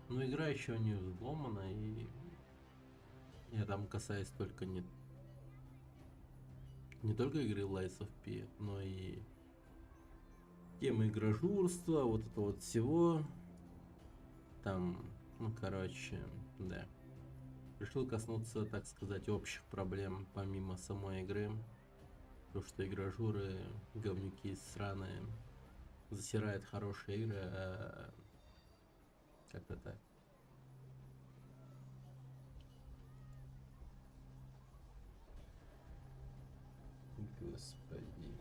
Но игра еще не взломана, и я там касаюсь только не только игры Lies of P, но и темы игражурства, вот это вот всего. Там, ну короче, да. Решил коснуться, так сказать, общих проблем помимо самой игры. То, что игражуры, говнюки сраные, засирают хорошие игры, как-то так. Господи.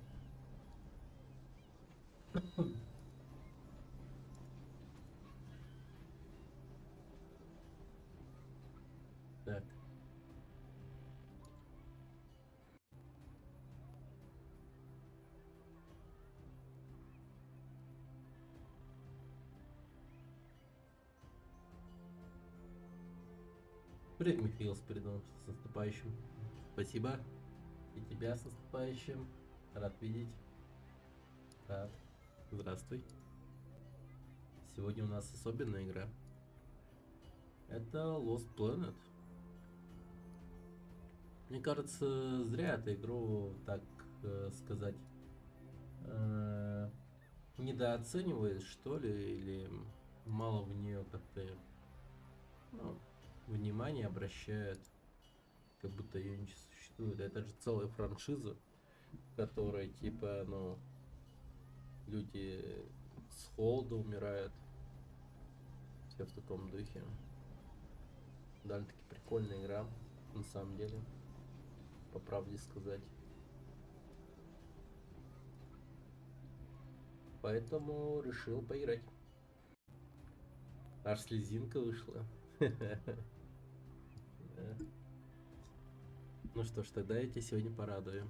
Так. Привет, Михаил Спиридонов, с наступающим. Спасибо. И тебя с наступающим. Рад видеть. Рад. Здравствуй. Сегодня у нас особенная игра. Это Lost Planet. Мне кажется, зря эту игру, так сказать, недооценивает, что ли, или мало в нее как-то, ну, внимание обращают, как будто ее не существует. Это же целая франшиза, в которой, типа, ну, люди с холода умирают. Все в таком духе. Довольно-таки прикольная игра, на самом деле, по правде сказать. Поэтому решил поиграть. Аж слезинка вышла. Ну что ж, тогда я тебя сегодня порадую.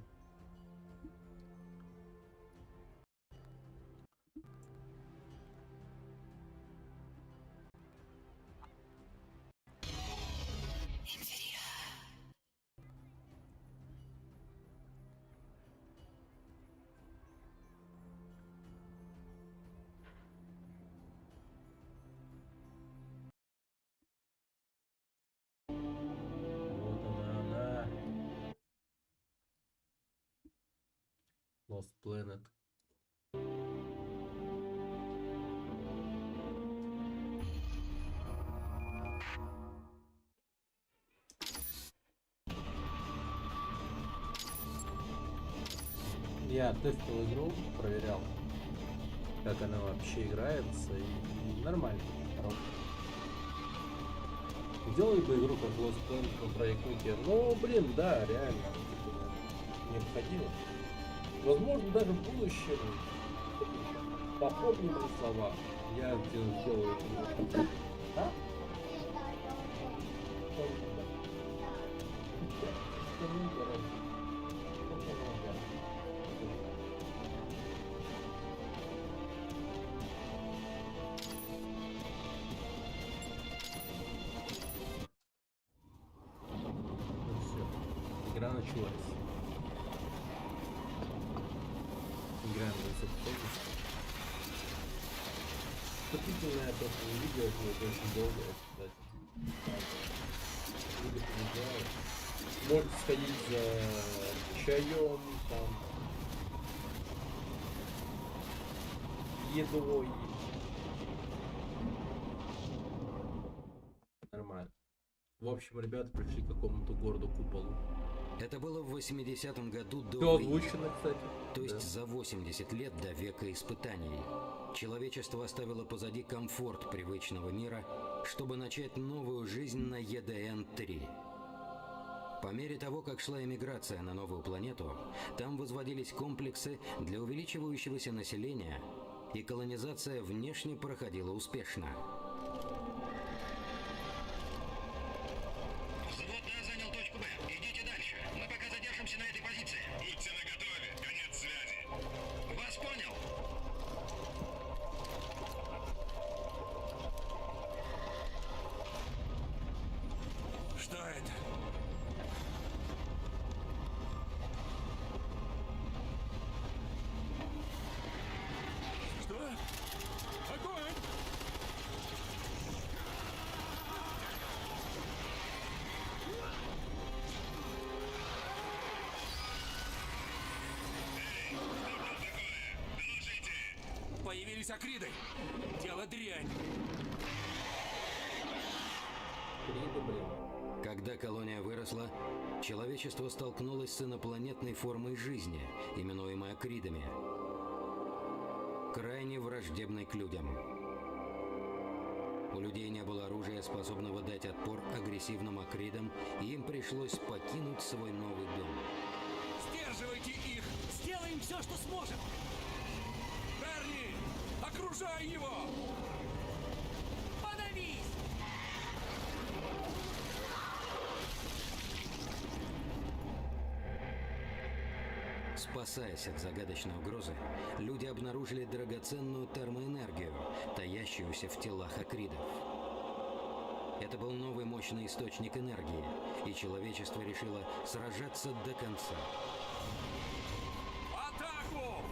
Вот она. Lost Planet. Я тестил игру, проверял, как она вообще играется, и нормально, хорошо. Сделали бы игру как Lost Planet по проектнике, но, блин, да, реально, необходимо. Возможно, даже в будущем, попомни мои слова, я сделаю игру. А? Игра началась. Играем в высокую. Вступительное я просто не видео, это очень долго, кстати. Люди побеждают. Можете сходить за чаем, там, едой. Нормально. В общем, ребята пришли к какому-то городу куполу. Это было в 80-м году до Все войны, озвучено, кстати. то есть Да. за 80 лет до века испытаний. Человечество оставило позади комфорт привычного мира, чтобы начать новую жизнь на ЕДН-3. По мере того, как шла эмиграция на новую планету, там возводились комплексы для увеличивающегося населения, и колонизация внешне проходила успешно. Взвод А занял точку Б. Идите дальше. Мы пока задержимся на этой позиции. Будьте наготове. Конец связи. Вас понял. Что это? Начались акриды. Дело дрянь. Криды, блин. Когда колония выросла, человечество столкнулось с инопланетной формой жизни, именуемой акридами, крайне враждебной к людям. У людей не было оружия, способного дать отпор агрессивным акридам, и им пришлось покинуть свой новый дом. Сдерживайте их! Сделаем все, что сможем! Берни! Окружай его! Подавись! Спасаясь от загадочной угрозы, люди обнаружили драгоценную термоэнергию, таящуюся в телах акридов. Это был новый мощный источник энергии, и человечество решило сражаться до конца. Атаку!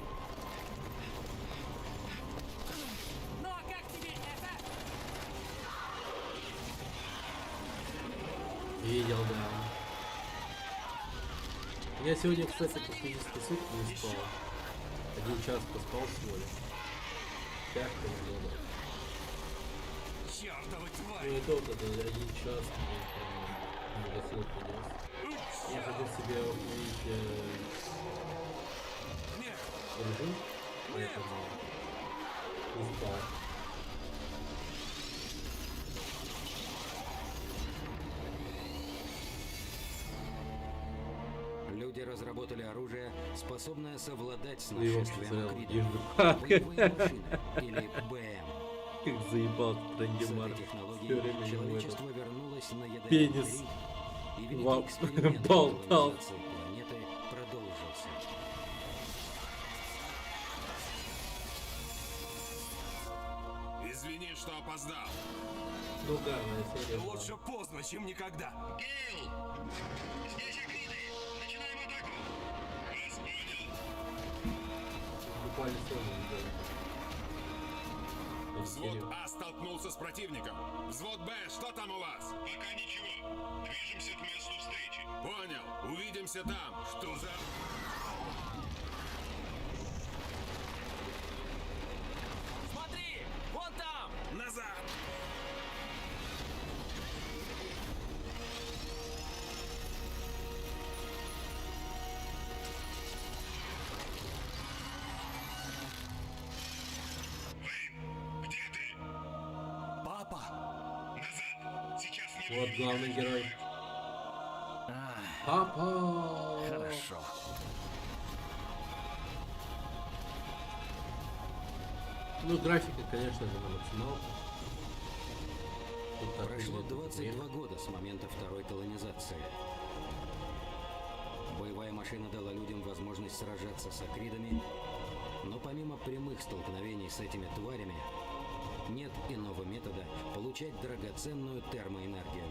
Ну а как тебе это? Видел, да. Я сегодня, кстати, практически сутки не спал. 1 час поспал всего лишь. Тяжко немного. Чёртовы Ну твари! и тот, это 1 час, много сил придётся. Я хотел себе установить Нет! режим, поэтому не спал. Люди разработали оружие, способное совладать с Ну его нашествием посмотрел, акридов. Южный парк. Боевые машины, или БМ. Как заебал С Трандемар. этой Все технологией время ему этот человечество вернулось на ядовитый пенис и великий вам эксперимент болтал. колонизации планеты продолжился. Извини, что опоздал. Ну да, серия. была. Лучше поздно, чем никогда. Гейл! Здесь акриды! Начинаем атаку! Вас понял. Буквально сегодня видел. эту Взвод серию. А столкнулся с противником. Взвод Б, что там у вас? Пока ничего. Движемся к месту встречи. Понял. Увидимся там. Что за... Смотри! Вон там! Назад! Вейн, где ты? Папа! Назад! Сейчас не Вот главный герой. Папа! Хорошо. Ну, графика, конечно же, на максималку. Тут так Прошло выглядит 22 время. года с момента второй колонизации. Боевая машина дала людям возможность сражаться с акридами, но помимо прямых столкновений с этими тварями, нет иного метода получать драгоценную термоэнергию.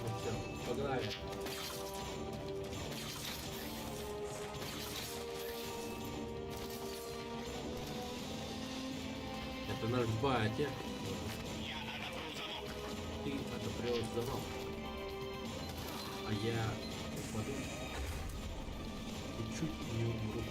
Ну все, погнали. Это наш батя. Ты отопрел замок. А я упаду и чуть не умру.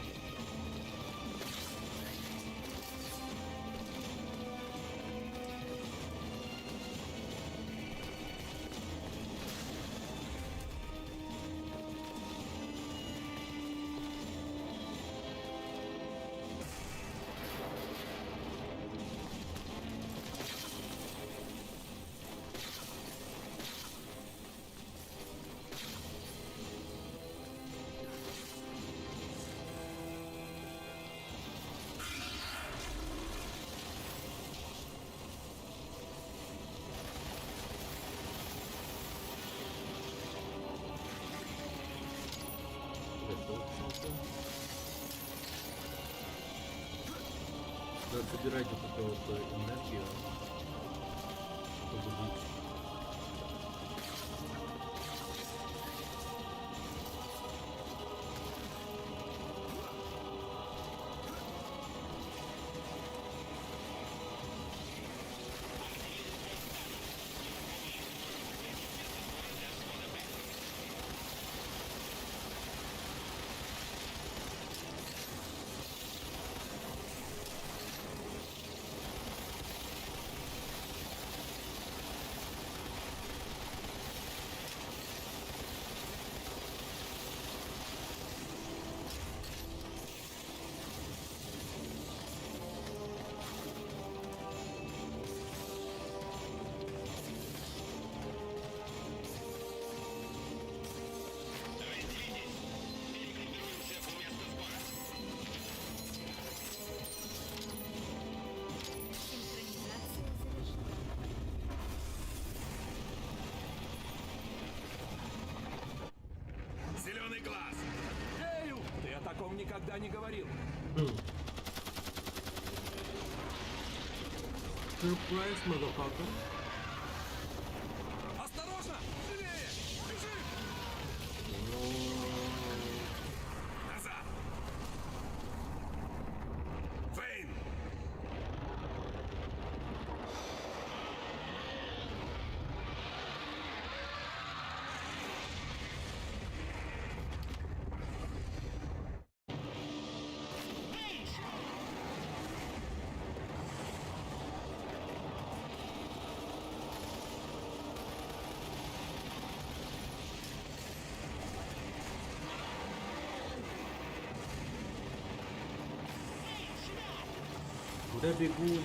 Надо собирать вот эту вот энергию, чтобы быть. Surprise, motherfucker. Осторожно! Живее! Бежим! Назад! Фейн! Да бегу я, бегу.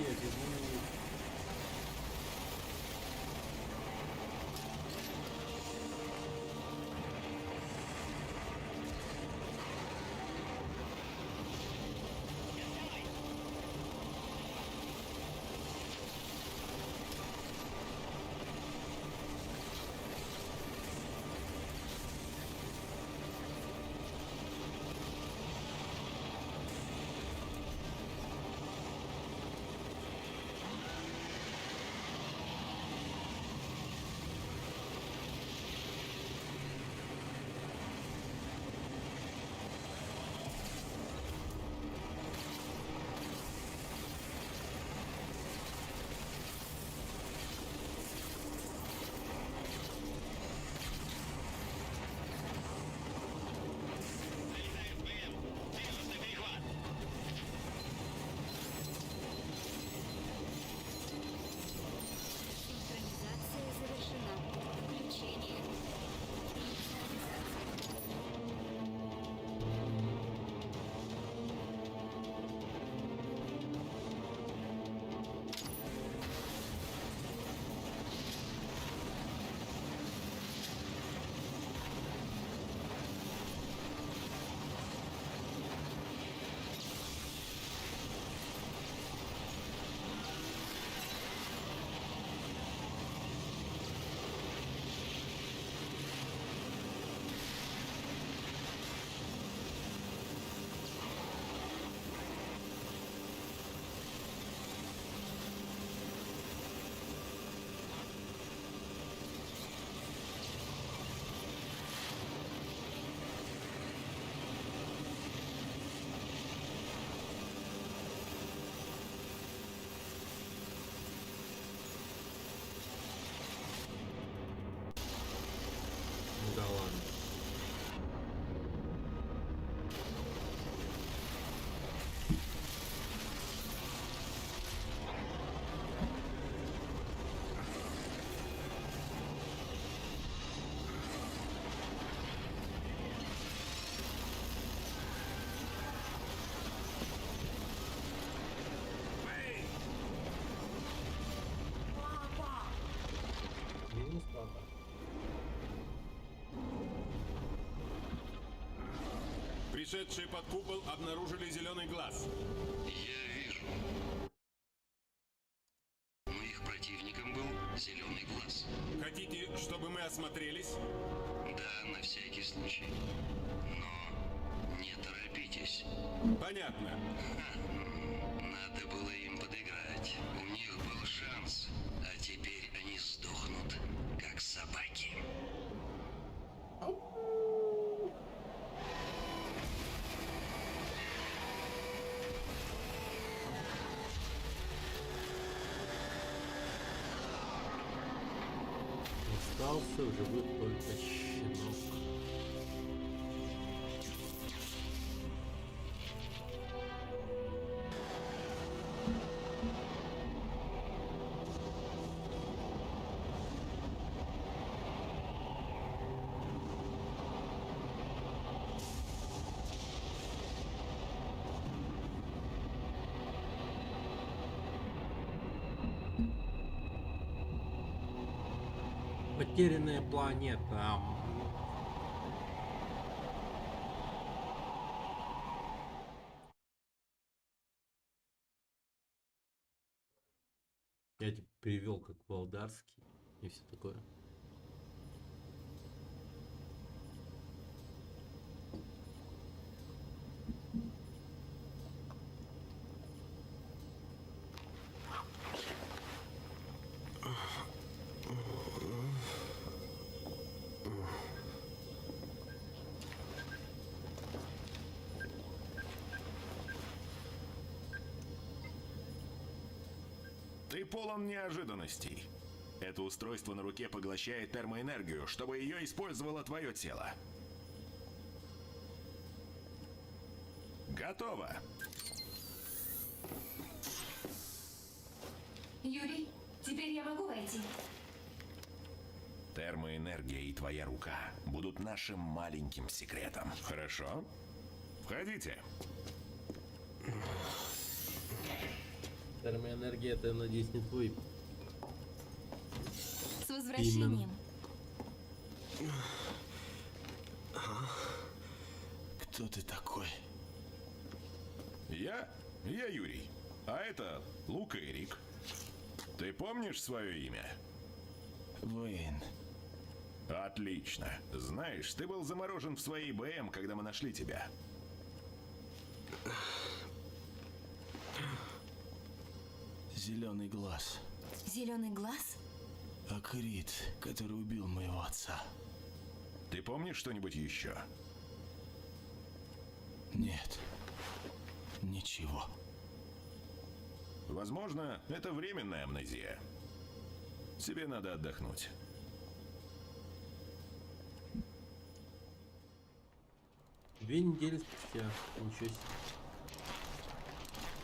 Синхронизация завершена. Включение. Да ладно. Минус папа. Пришедшие под купол обнаружили зеленый глаз. Я вижу. Моих противником был зеленый глаз. Хотите, чтобы мы осмотрелись? Да, на всякий случай. Но не торопитесь. Понятно. Надо было им подыграть. У них был шанс, а теперь они сдохнут, как собаки. Остался в живых только щенок. Потерянная планета. Я типа перевел как Волдарский и все такое. Ты полон неожиданностей. Это устройство на руке поглощает термоэнергию, чтобы ее использовало твое тело. Готово. Юрий, теперь я могу войти? Термоэнергия и твоя рука будут нашим маленьким секретом. Хорошо? Входите. Термоэнергия, это, надеюсь, не твой. С возвращением. Кто ты такой? Я Юрий. А это Лука и Рик. Ты помнишь свое имя? Вейн. Отлично. Знаешь, ты был заморожен в своей БМ, когда мы нашли тебя. Зеленый глаз. Зеленый глаз? Акрит, который убил моего отца. Ты помнишь что-нибудь еще? Нет. Ничего. Возможно, это временная амнезия. Тебе надо отдохнуть. Две недели спустя. Ничего себе.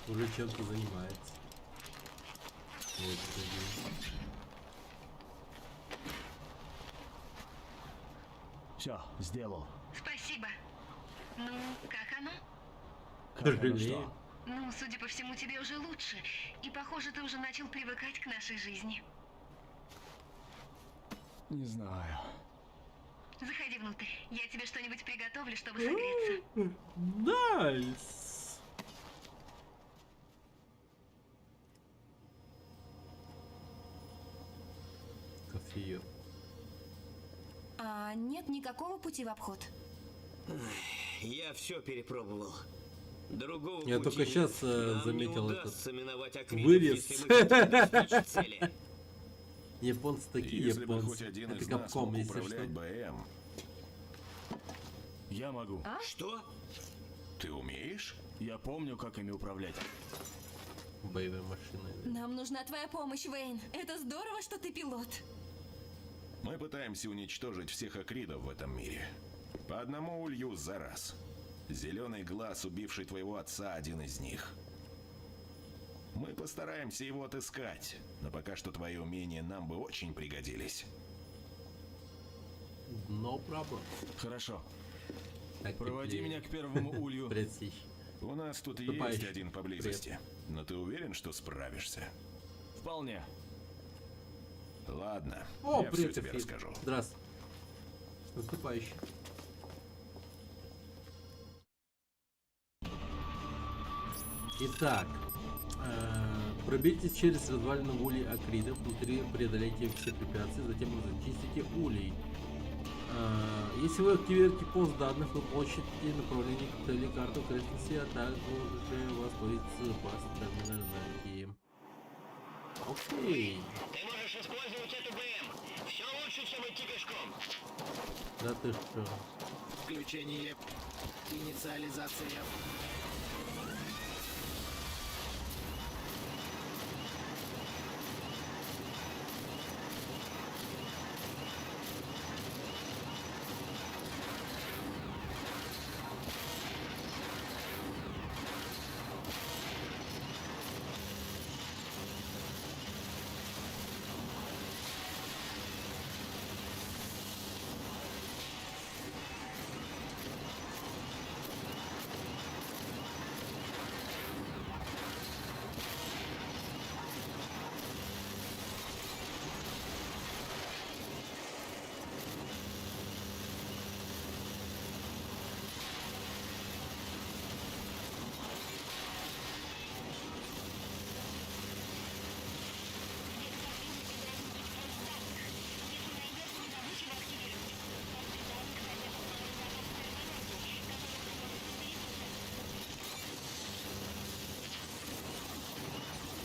Уже чем-то занимается. Вот, кстати. Все, сделал. Спасибо. Ну, как оно? Как оно Жалею. что? Ну, судя по всему, тебе уже лучше. И, похоже, ты уже начал привыкать к нашей жизни. Не знаю. Заходи внутрь. Я тебе что-нибудь приготовлю, чтобы согреться. Найс. Кофеек. А нет никакого пути в обход. Я все перепробовал. Другого Я пути только нет. сейчас Нам заметил не этот удастся миновать Акритов, вырез. если мы хотим достичь цели. Японцы такие Если бы японцы. хоть один Это из нас Капком, мог если управлять что. БМ. Я могу. Что? Ты умеешь? Я помню, как ими управлять. Боевые машины. Нам нужна твоя помощь, Вейн. Это здорово, что ты пилот. Мы пытаемся уничтожить всех акридов в этом мире. По одному улью за раз. Зеленый глаз, убивший твоего отца, один из них. Мы постараемся его отыскать, но пока что твои умения нам бы очень пригодились. No problem. Хорошо. Так, Проводи теплее. меня к первому улью. У Пресечь. нас тут Ступай. есть один поблизости, но ты уверен, что справишься? Вполне. Ладно, О, я все привет, тебе София. расскажу. Здравствуй. Наступающий. Итак, пробейтесь через развалины улей Акридов, внутри преодолейте все препятствия, затем зачистите улей. Если вы активируете пост данных, вы получите направление к телекарту окрестности, а также у вас появится паст терминальной. Окей. Ты можешь использовать эту БМ. Все лучше, чем идти пешком. Да ты что? Включение. Инициализация.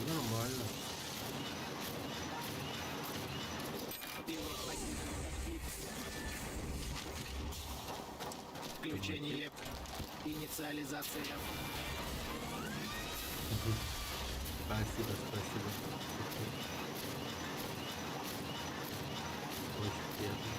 Нормально. Включение. Инициализация. Спасибо, спасибо. Очень приятно.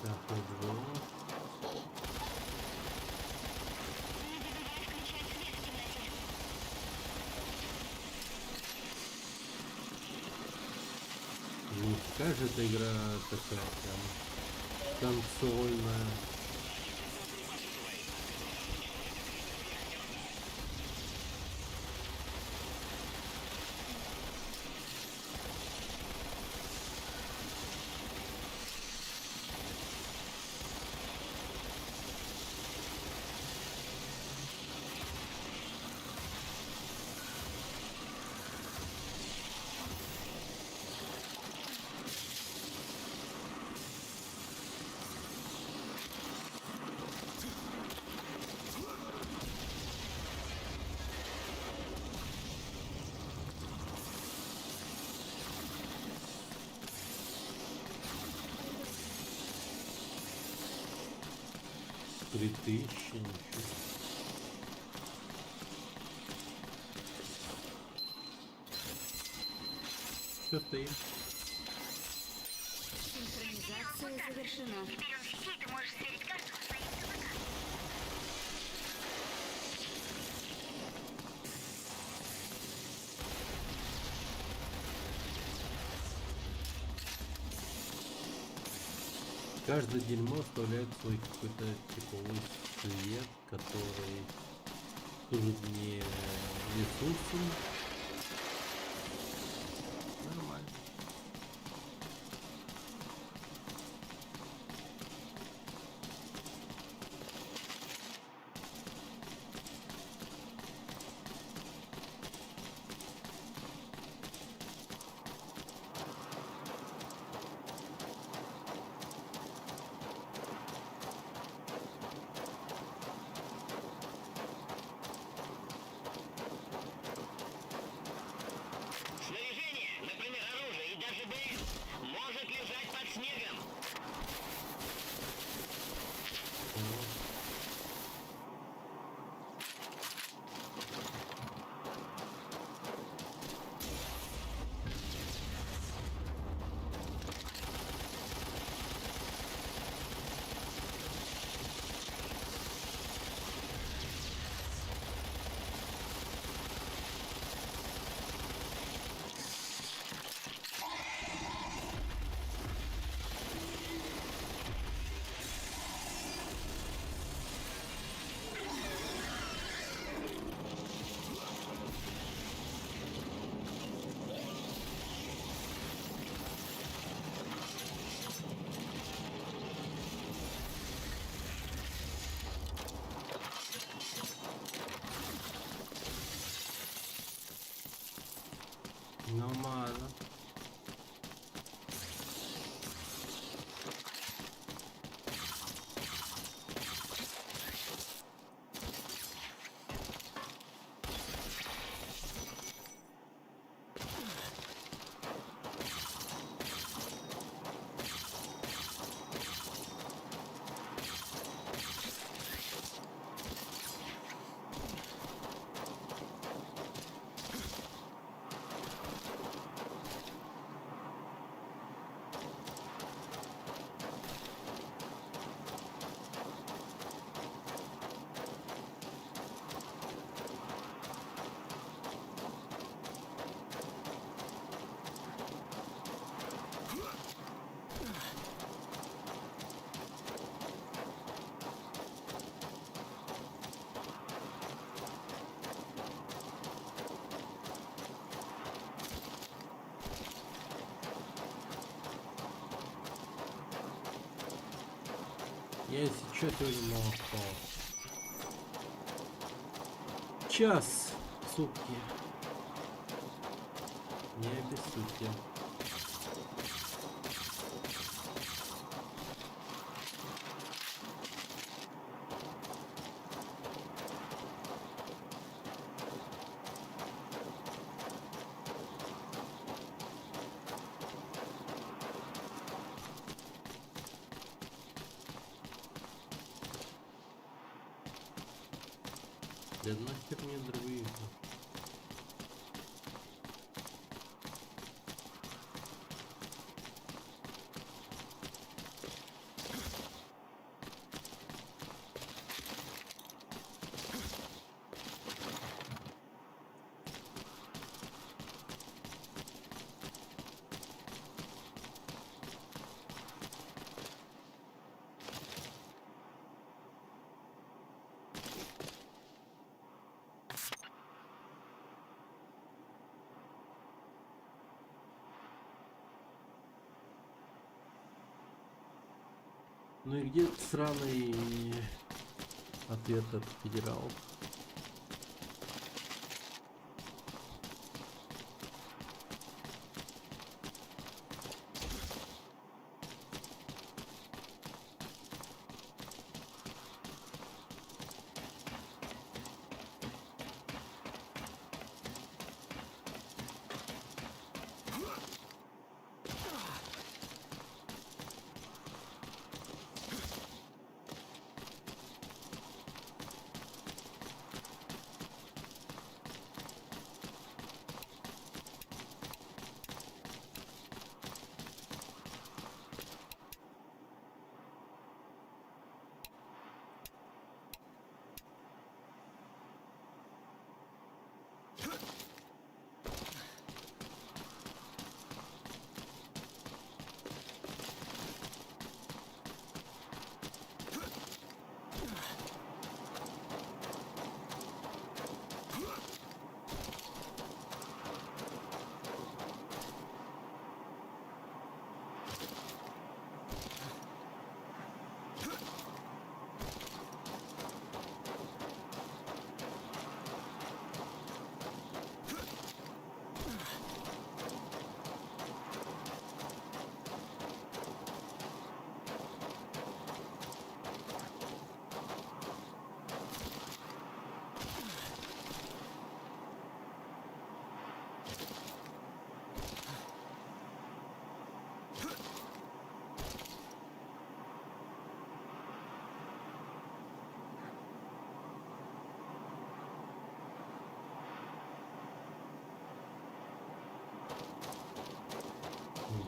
Так, вот было. Ну, какая же эта игра такая прям консольная. Три тысячи, ничего. Все стоим. Синхронизация завершена. Теперь он в сети, ты можешь сверить карту со своим ТВК. Каждое дерьмо оставляет свой какой-то типовой след, который служит мне ресурсом. Нормально. Я, если что, сегодня мало спал. Час в сутки. Не обессудьте. Да нахер мне дровые. Ну и где сраный ответ от федералов?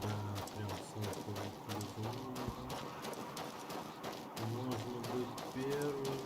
Да, прям сладкий безумно. Можно быть первым.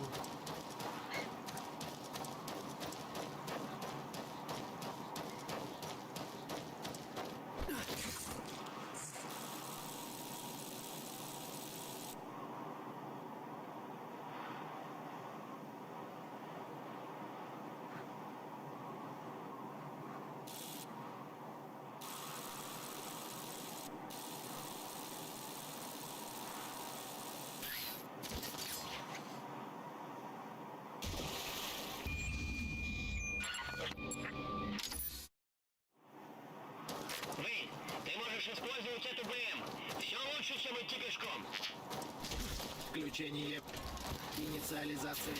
Вейн, ты можешь использовать эту БМ. Все лучше, чем идти пешком. Включение. Инициализация.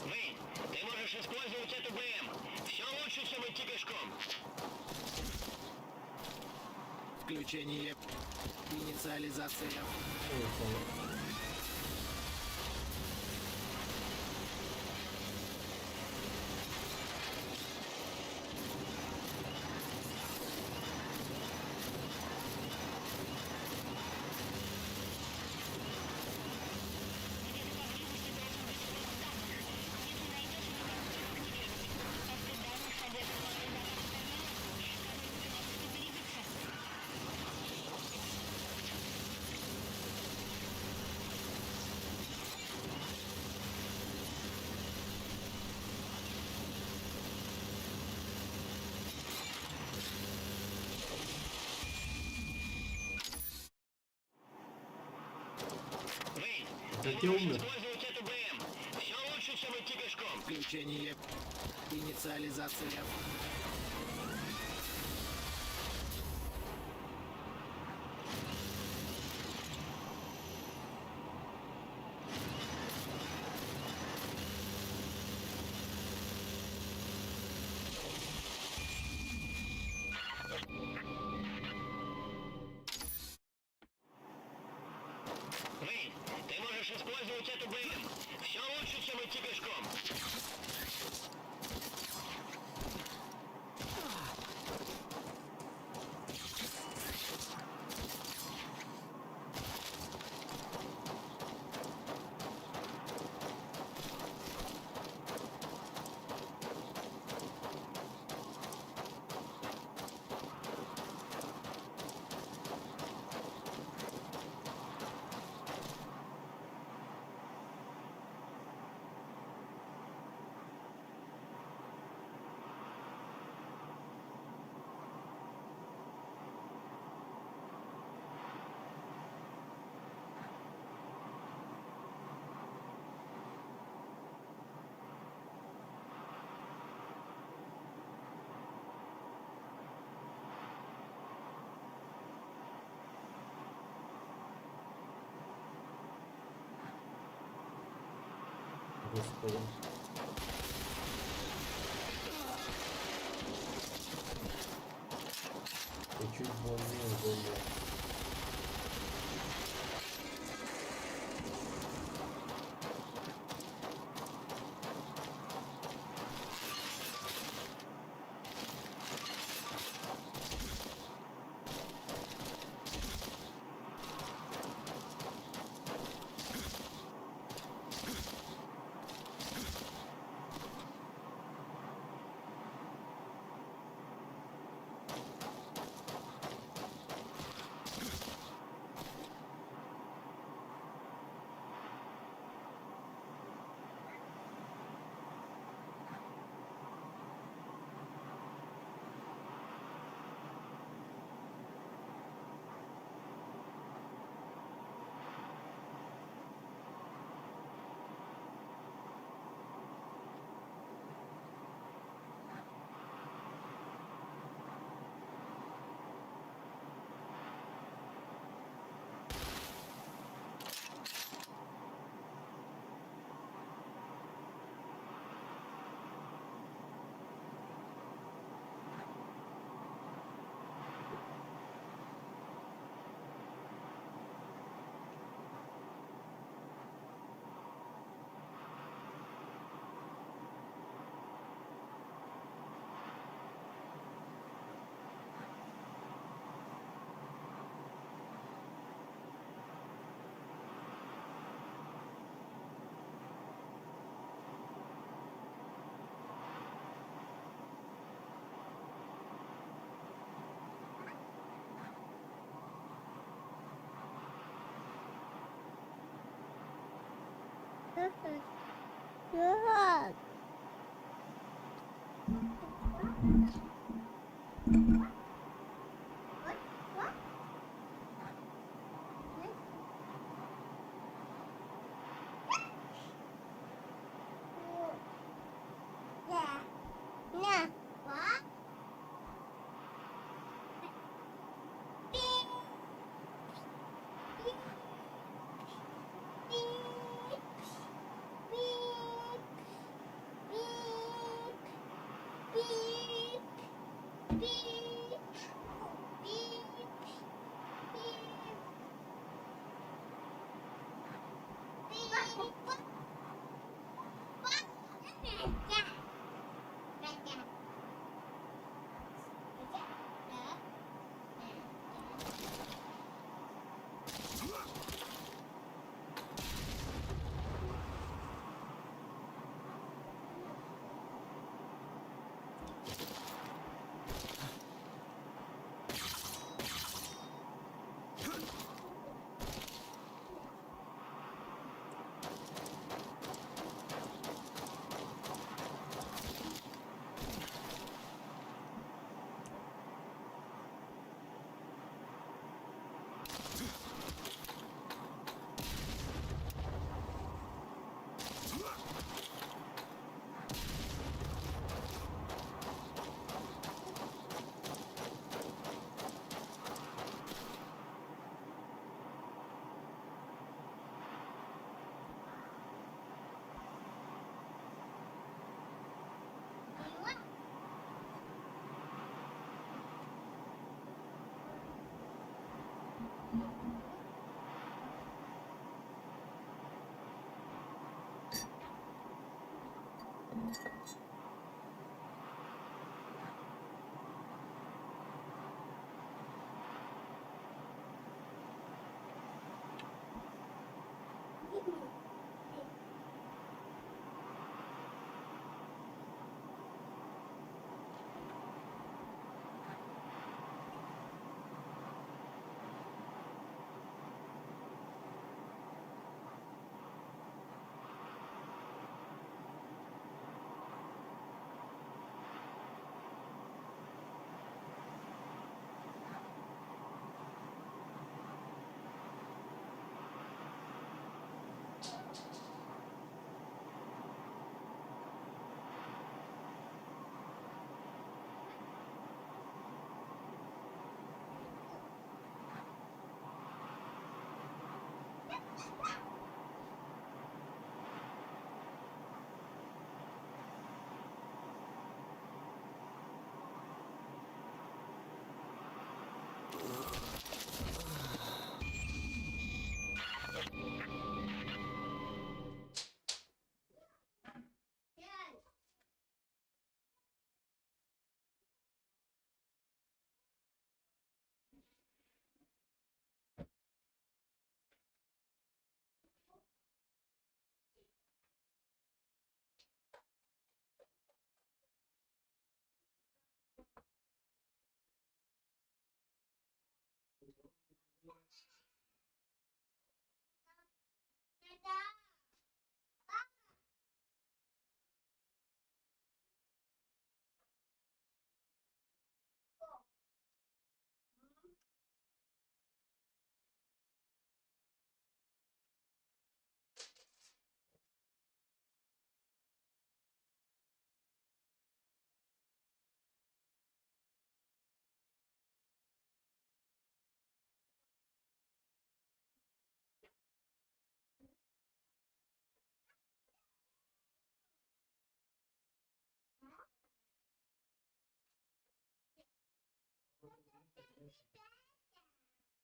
Вейн, ты можешь использовать эту БМ. Все лучше, чем идти пешком. Включение. Инициализация. темно. Использовать эту БМ. Все лучше, чем идти пешком. Включение инициализация. Вейн, ты можешь использовать эту БМ. Все лучше, чем идти пешком. Господи. Я чуть больнее заел.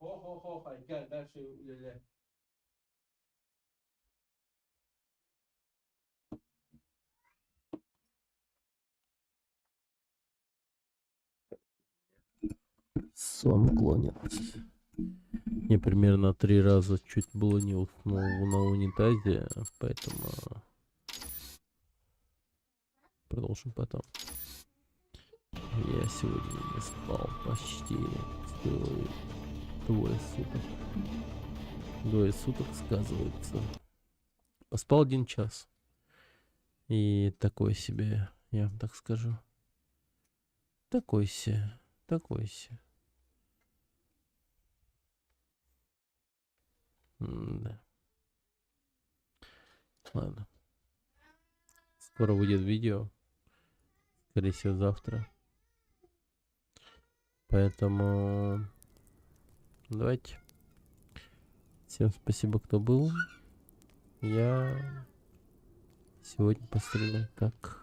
Ох, дальше ля-ля. Сон клонит. Я примерно 3 раза чуть было не уснул на унитазе, поэтому продолжим потом. Я сегодня не спал почти двое суток. 2 суток сказывается. Поспал 1 час. И такой себе, я вам так скажу. Такой себе. Да. Ладно. Скоро выйдет видео. Скорее всего, завтра. Поэтому давайте. Всем спасибо, кто был. Я сегодня постреляю так.